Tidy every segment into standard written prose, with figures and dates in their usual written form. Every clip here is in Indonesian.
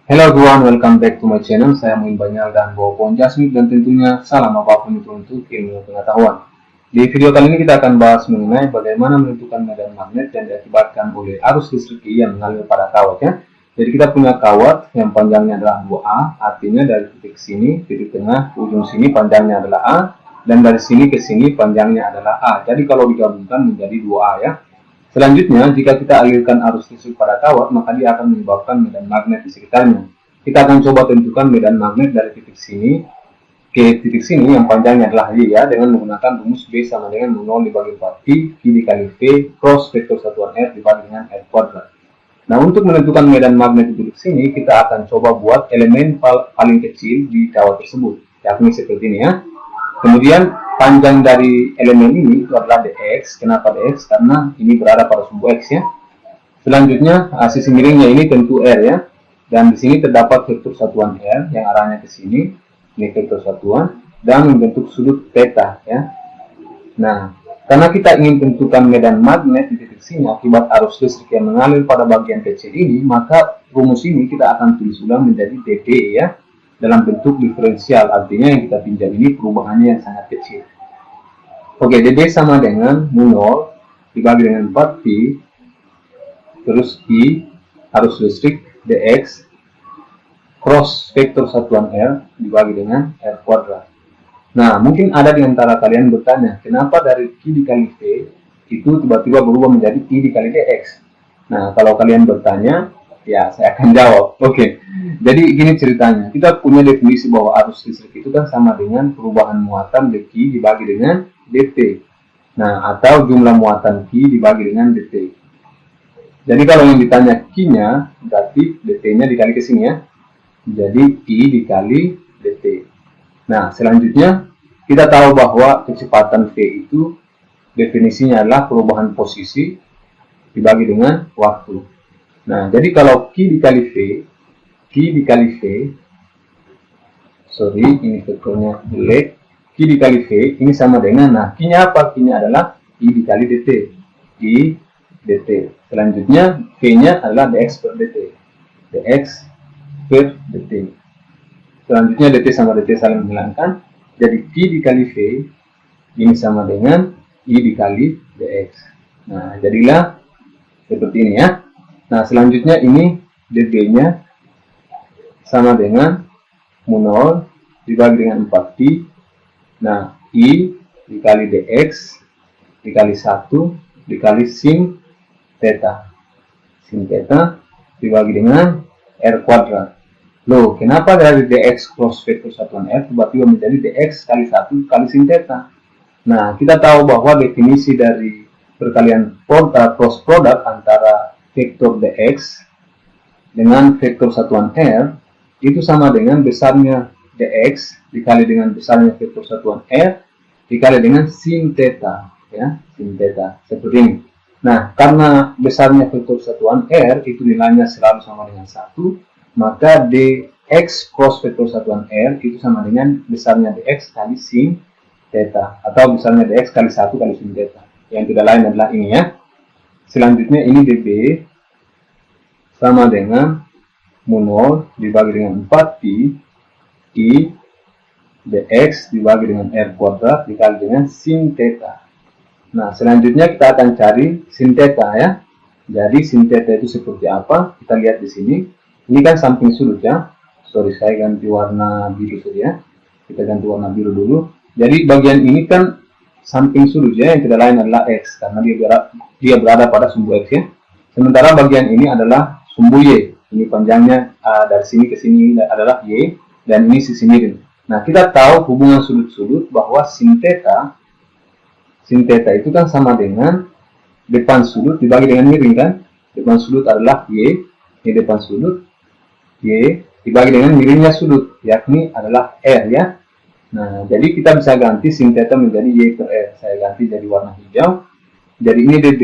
Hello everyone, welcome back to my channel. Saya Muin Banyal dan bawa pohon jasmine dan tentunya salam apapun itu untuk ilmu pengetahuan. Di video kali ini kita akan bahas mengenai bagaimana menentukan medan magnet yang diakibatkan oleh arus listrik yang mengalir pada kawat ya. Jadi kita punya kawat yang panjangnya adalah 2A, artinya dari titik sini, titik tengah, ujung sini panjangnya adalah A, dan dari sini ke sini panjangnya adalah A. Jadi kalau digabungkan menjadi 2A ya. Selanjutnya, jika kita alirkan arus listrik pada kawat, maka dia akan menyebabkan medan magnet di sekitarnya. Kita akan coba tentukan medan magnet dari titik sini ke titik sini yang panjangnya adalah Y ya, dengan menggunakan rumus B sama dengan 0 dibagi 4 Q dikali V cross vektor satuan R dibagi dengan R kuadrat. Nah, untuk menentukan medan magnet di titik sini, kita akan coba buat elemen paling kecil di kawat tersebut, yakni seperti ini ya. Kemudian panjang dari elemen ini itu adalah dx. Kenapa dx? Karena ini berada pada sumbu x ya. Selanjutnya sisi miringnya ini tentu r ya. Dan di sini terdapat vektor satuan r yang arahnya ke sini. Ini vektor satuan dan membentuk sudut theta ya. Nah, karena kita ingin tentukan medan magnet di titik sini akibat arus listrik yang mengalir pada bagian kecil ini, maka rumus ini kita akan tulis ulang menjadi dB ya, dalam bentuk diferensial, artinya yang kita pinjam ini perubahannya yang sangat kecil. Oke, dB sama dengan mu 0 dibagi dengan 4 pi, terus I arus listrik dx cross vektor satuan R dibagi dengan R kuadrat. Nah, mungkin ada di antara kalian bertanya, kenapa dari Q dikali V itu tiba-tiba berubah menjadi I dikali dx? Nah, kalau kalian bertanya, ya saya akan jawab. Oke, jadi gini ceritanya. Kita punya definisi bahwa arus listrik itu kan sama dengan perubahan muatan dQ dibagi dengan dt. Nah, atau jumlah muatan Q dibagi dengan dt. Jadi kalau yang ditanya Q-nya, berarti dt-nya dikali ke sini ya. Jadi I dikali dt. Nah, selanjutnya kita tahu bahwa kecepatan V itu definisinya adalah perubahan posisi dibagi dengan waktu. Nah, jadi kalau Q dikali V, sorry, ini vektornya jelek, Q dikali V ini sama dengan, nah, Q-nya apa? Q-nya adalah I dikali dt. I dt. Selanjutnya, V-nya adalah dx per dt. dx per dt. Selanjutnya, dt sama dt saling menghilangkan. Jadi, Q dikali V ini sama dengan I dikali dx. Nah, jadilah seperti ini ya. Nah, selanjutnya ini dB-nya sama dengan mu 0 dibagi dengan 4 pi. Nah, I dikali dx dikali 1 dikali sin theta. Sin theta dibagi dengan R kuadrat. Loh, kenapa dari dx cross vektor satuan R tiba-tiba menjadi dx kali 1 kali sin theta? Nah, kita tahu bahwa definisi dari perkalian cross product antara vektor dx dengan vektor satuan R itu sama dengan besarnya dx dikali dengan besarnya vektor satuan R dikali dengan sin theta ya, sin theta seperti ini. Nah, karena besarnya vektor satuan R itu nilainya selalu sama dengan 1, maka dx cross vektor satuan R itu sama dengan besarnya dx kali sin theta atau besarnya dx kali 1 kali sin theta. Yang tidak lain adalah ini ya. Selanjutnya ini dB sama dengan mu 0 dibagi dengan 4 pi I dx dibagi dengan R kuadrat dikali dengan sin theta. Nah, selanjutnya kita akan cari sin theta ya. Jadi sin theta itu seperti apa? Kita lihat di sini. Ini kan samping sudut ya. Sorry, saya ganti warna biru saja. Kita ganti warna biru dulu. Jadi bagian ini kan samping sudut ya, yang tidak lain adalah x karena dia berada pada sumbu x ya. Sementara bagian ini adalah sumbu y. Ini panjangnya dari sini ke sini adalah y dan ini sisi miring. Nah, kita tahu hubungan sudut-sudut bahwa sin theta itu kan sama dengan depan sudut dibagi dengan miring kan. Depan sudut adalah y, ini depan sudut y dibagi dengan miringnya sudut, yakni adalah r ya. Nah, jadi kita bisa ganti sin theta menjadi y per r. Saya ganti jadi warna hijau. Jadi ini dB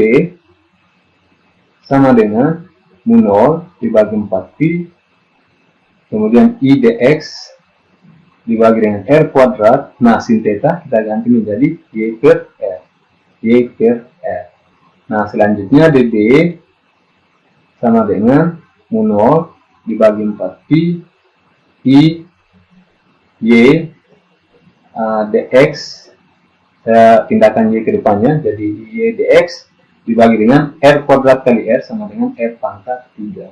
sama dengan mu 0 dibagi 4 pi, kemudian I dx dibagi dengan R kuadrat. Nah, sin theta kita ganti menjadi Y per R. Y per R. Nah, selanjutnya dB sama dengan mu 0 dibagi 4 Pi I Y dx, saya pindahkan Y ke depannya, jadi Y dx dibagi dengan R kuadrat kali R sama dengan R pangkat 3.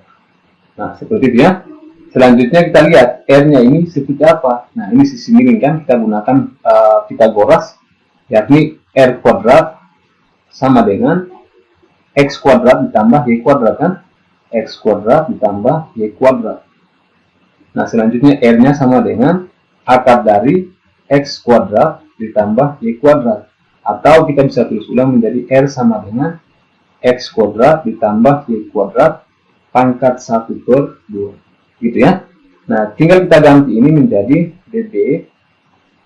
Nah, seperti itu ya. Selanjutnya kita lihat R-nya ini seperti apa. Nah, ini sisi miring kan, kita gunakan Pythagoras, yakni R kuadrat sama dengan X kuadrat ditambah Y kuadrat kan. X kuadrat ditambah Y kuadrat. Nah, selanjutnya R-nya sama dengan akar dari X kuadrat ditambah Y kuadrat. Atau kita bisa tulis ulang menjadi R sama dengan X kuadrat ditambah Y kuadrat pangkat 1/2. Gitu ya. Nah, tinggal kita ganti ini menjadi dB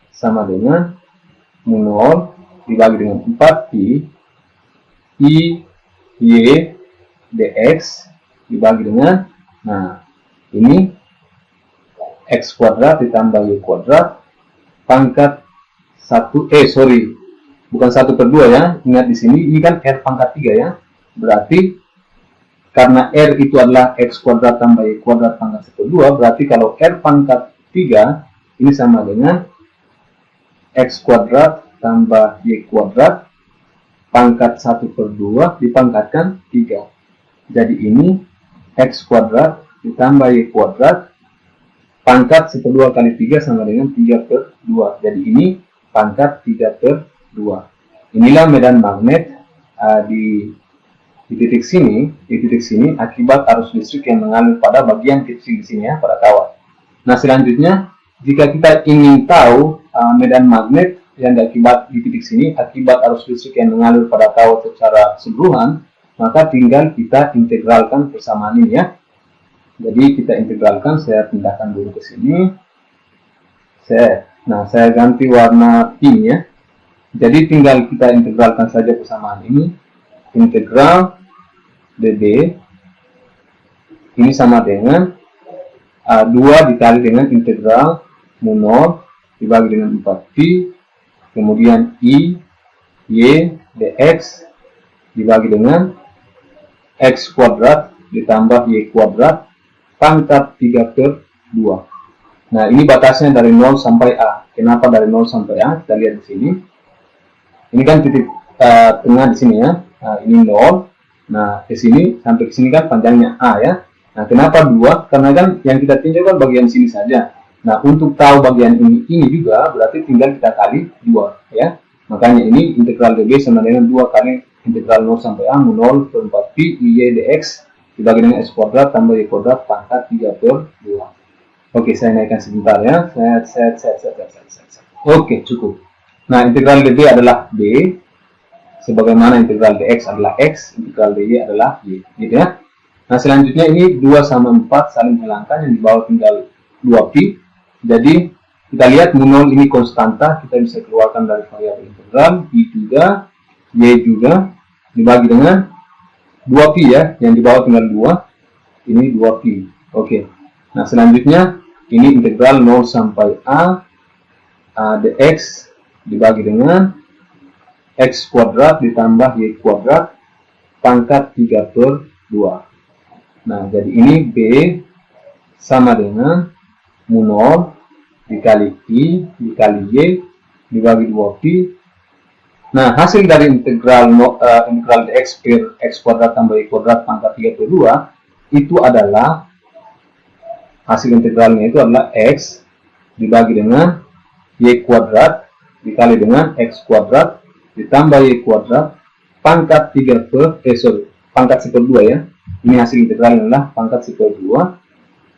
sama dengan mu 0 dibagi dengan 4 Pi I Y dx dibagi dengan, nah, ini X kuadrat ditambah Y kuadrat pangkat 1, bukan 1/2 ya. Ingat di sini ini kan R pangkat 3 ya. Berarti karena R itu adalah X kuadrat tambah Y kuadrat pangkat 1/2, berarti kalau R pangkat 3 ini sama dengan X kuadrat tambah Y kuadrat pangkat 1/2 dipangkatkan 3. Jadi ini X kuadrat ditambah Y kuadrat pangkat 1/2 kali 3 sama dengan 3/2. Jadi ini pangkat 3/2. Inilah medan magnet di titik sini, akibat arus listrik yang mengalir pada bagian kecil di sini ya, pada kawat. Nah, selanjutnya jika kita ingin tahu medan magnet yang di titik sini akibat arus listrik yang mengalir pada kawat secara keseluruhan, maka tinggal kita integralkan persamaan ini ya. Jadi kita integralkan, saya pindahkan dulu ke sini. Nah, saya ganti warna pink ya. Jadi tinggal kita integralkan saja persamaan ini. Integral dB ini sama dengan 2 dikali dengan integral mu 0 dibagi dengan 4 Pi, kemudian I Y dx dibagi dengan X kuadrat ditambah Y kuadrat pangkat 3/2. Nah, ini batasnya dari 0 sampai A. Kenapa dari 0 sampai A? Kita lihat di sini. Ini kan titik tengah di sini ya. Nah, ini 0. Nah, ke sini sampai ke sini kan panjangnya A ya. Nah, kenapa 2? Karena kan yang kita tinjau kan bagian sini saja. Nah, untuk tahu bagian ini juga berarti tinggal kita kali 2 ya. Makanya ini integral dB sama dengan 2 kali integral 0 sampai A mu 0 per 4 Pi Y dx dibagi dengan X kuadrat tambah Y kuadrat pangkat 3/2. Oke, saya naikkan sebentar ya. Oke, cukup. Nah, integral dB adalah B, sebagaimana integral dx adalah X, integral dy adalah Y, gitu ya. Nah, selanjutnya ini 2 sama 4 saling hilangkan, yang di bawah tinggal 2 Pi. Jadi, kita lihat mu 0 ini konstanta, kita bisa keluarkan dari variabel integral, I juga, Y juga, dibagi dengan 2 Pi ya, yang di bawah tinggal 2, ini 2 Pi. Oke. Nah, selanjutnya, ini integral 0 sampai A dx dibagi dengan X kuadrat ditambah Y kuadrat pangkat 3/2. Nah, jadi ini B sama dengan mu 0 dikali I dikali Y dibagi 2 Pi. Nah, hasil dari integral dx per X kuadrat tambah Y kuadrat pangkat 3/2 itu adalah, hasil integralnya itu adalah X dibagi dengan Y kuadrat dikali dengan X kuadrat ditambah Y kuadrat pangkat 1/2 ya. Ini hasil integralnya adalah pangkat 1/2.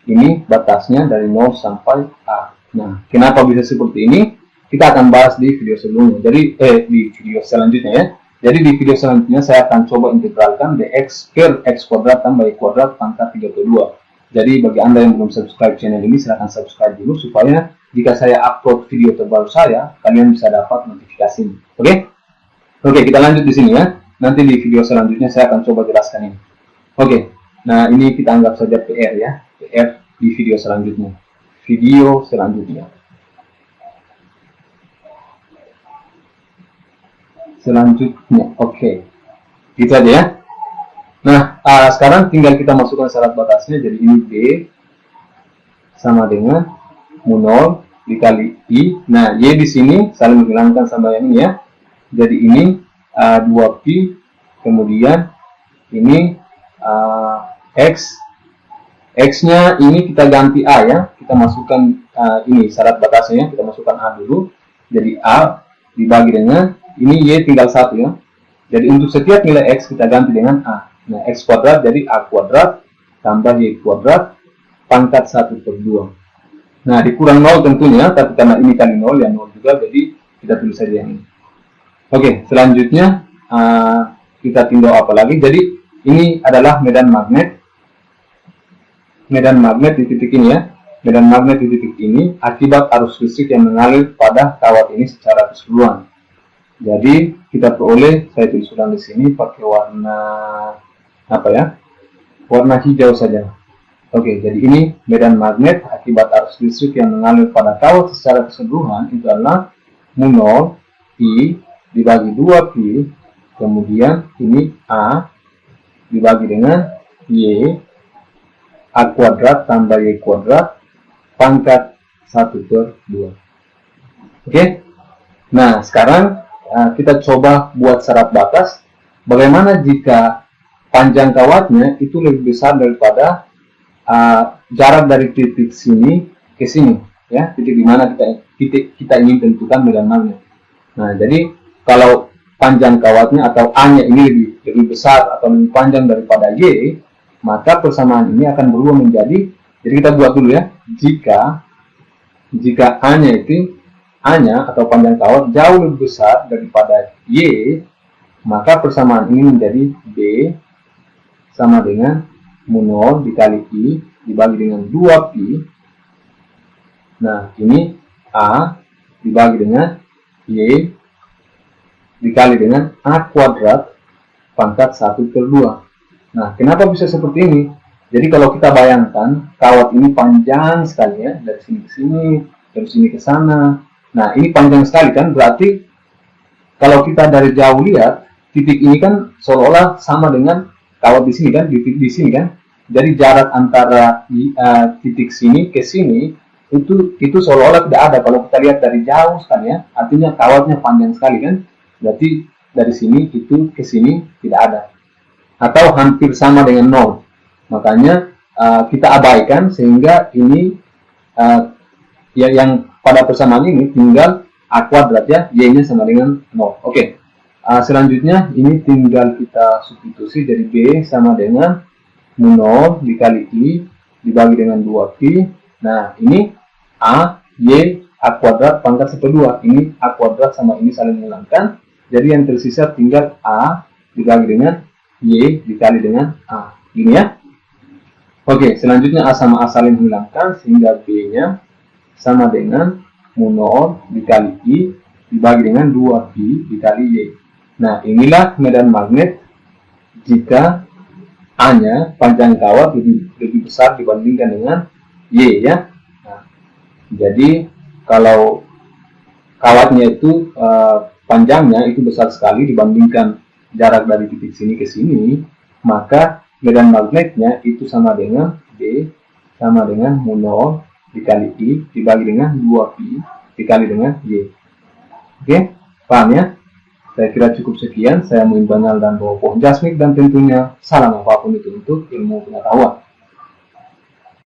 Ini batasnya dari 0 sampai A. Nah, kenapa bisa seperti ini? Kita akan bahas di video sebelumnya. Jadi di video selanjutnya ya. Jadi di video selanjutnya saya akan coba integralkan dx per X kuadrat tambah Y kuadrat pangkat 3/2. Jadi bagi Anda yang belum subscribe channel ini, silahkan subscribe dulu supaya jika saya upload video terbaru saya, kalian bisa dapat notifikasinya. Oke? Oke, kita lanjut di sini ya. Nanti di video selanjutnya saya akan coba jelaskan ini. Oke. Nah, ini kita anggap saja PR ya. PR di video selanjutnya. Video selanjutnya. Oke. Gitu aja ya. Nah, sekarang tinggal kita masukkan syarat batasnya. Jadi ini B sama dengan mu 0 dikali I. Nah, Y di sini saling menghilangkan sama yang ini ya. Jadi ini 2Pi, kemudian ini X. X-nya ini kita ganti A ya. Kita masukkan ini syarat batasnya, kita masukkan A dulu. Jadi A dibagi dengan, ini Y tinggal 1 ya. Jadi untuk setiap nilai X kita ganti dengan A. Nah, X kuadrat jadi A kuadrat tambah Y kuadrat pangkat 1/2. Nah, dikurang 0 tentunya, tapi karena ini kali 0, ya 0 juga, jadi kita tulis saja yang ini. Oke, selanjutnya kita tinjau apa lagi. Jadi, ini adalah medan magnet. Medan magnet di titik ini ya. Medan magnet di titik ini akibat arus listrik yang mengalir pada kawat ini secara keseluruhan. Jadi, kita peroleh, saya tulis ulang di sini pakai warna apa ya? Warna hijau saja. Oke, jadi ini medan magnet akibat arus listrik yang mengalir pada kawat secara keseluruhan itu adalah mu 0 I dibagi 2Pi, kemudian ini A dibagi dengan Y, A kuadrat tambah Y kuadrat pangkat 1/2. Oke, nah sekarang kita coba buat syarat batas. Bagaimana jika panjang kawatnya itu lebih besar daripada jarak dari titik sini ke sini ya, titik di mana kita ingin tentukan medan magnet. Nah, jadi kalau panjang kawatnya atau A-nya ini lebih besar atau lebih panjang daripada Y, maka persamaan ini akan berubah menjadi, jadi kita buat dulu ya, jika A-nya atau panjang kawat jauh lebih besar daripada Y, maka persamaan ini menjadi B sama dengan mu 0 dikali I dibagi dengan 2Pi. Nah, ini A dibagi dengan Y dikali dengan A kuadrat pangkat 1/2. Nah, kenapa bisa seperti ini? Jadi kalau kita bayangkan kawat ini panjang sekali ya, dari sini ke sini, dari sini ke sana. Nah, ini panjang sekali kan, berarti kalau kita dari jauh lihat, titik ini kan seolah-olah sama dengan kawat di sini kan, di sini kan. Jadi jarak antara titik sini ke sini itu seolah-olah tidak ada kalau kita lihat dari jauh sekali ya. Artinya kawatnya panjang sekali kan. Berarti dari sini itu ke sini tidak ada. Atau hampir sama dengan 0. Makanya kita abaikan sehingga ini yang pada persamaan ini tinggal A kuadrat ya, Y-nya sama dengan 0. Oke. Selanjutnya ini tinggal kita substitusi, jadi B sama dengan mu 0 dikali I dibagi dengan 2Pi. Nah, ini A, Y, A kuadrat pangkat 1/2. Ini A kuadrat sama ini saling menghilangkan. Jadi yang tersisa tinggal A dibagi dengan Y dikali dengan A. Gini ya. Oke, selanjutnya A sama A saling menghilangkan sehingga B-nya sama dengan mu 0 dikali I dibagi dengan 2Pi dikali Y. Nah, inilah medan magnet jika A-nya panjang kawat lebih besar dibandingkan dengan Y ya. Nah, jadi kalau kawatnya itu panjangnya itu besar sekali dibandingkan jarak dari titik sini ke sini, maka medan magnetnya itu sama dengan B sama dengan mu 0 dikali I dibagi dengan 2Pi dikali dengan Y. Oke, paham ya? Saya kira cukup sekian. Saya Muin Banal dan bawa pohon jasmik, dan tentunya salam apapun itu untuk ilmu pengetahuan.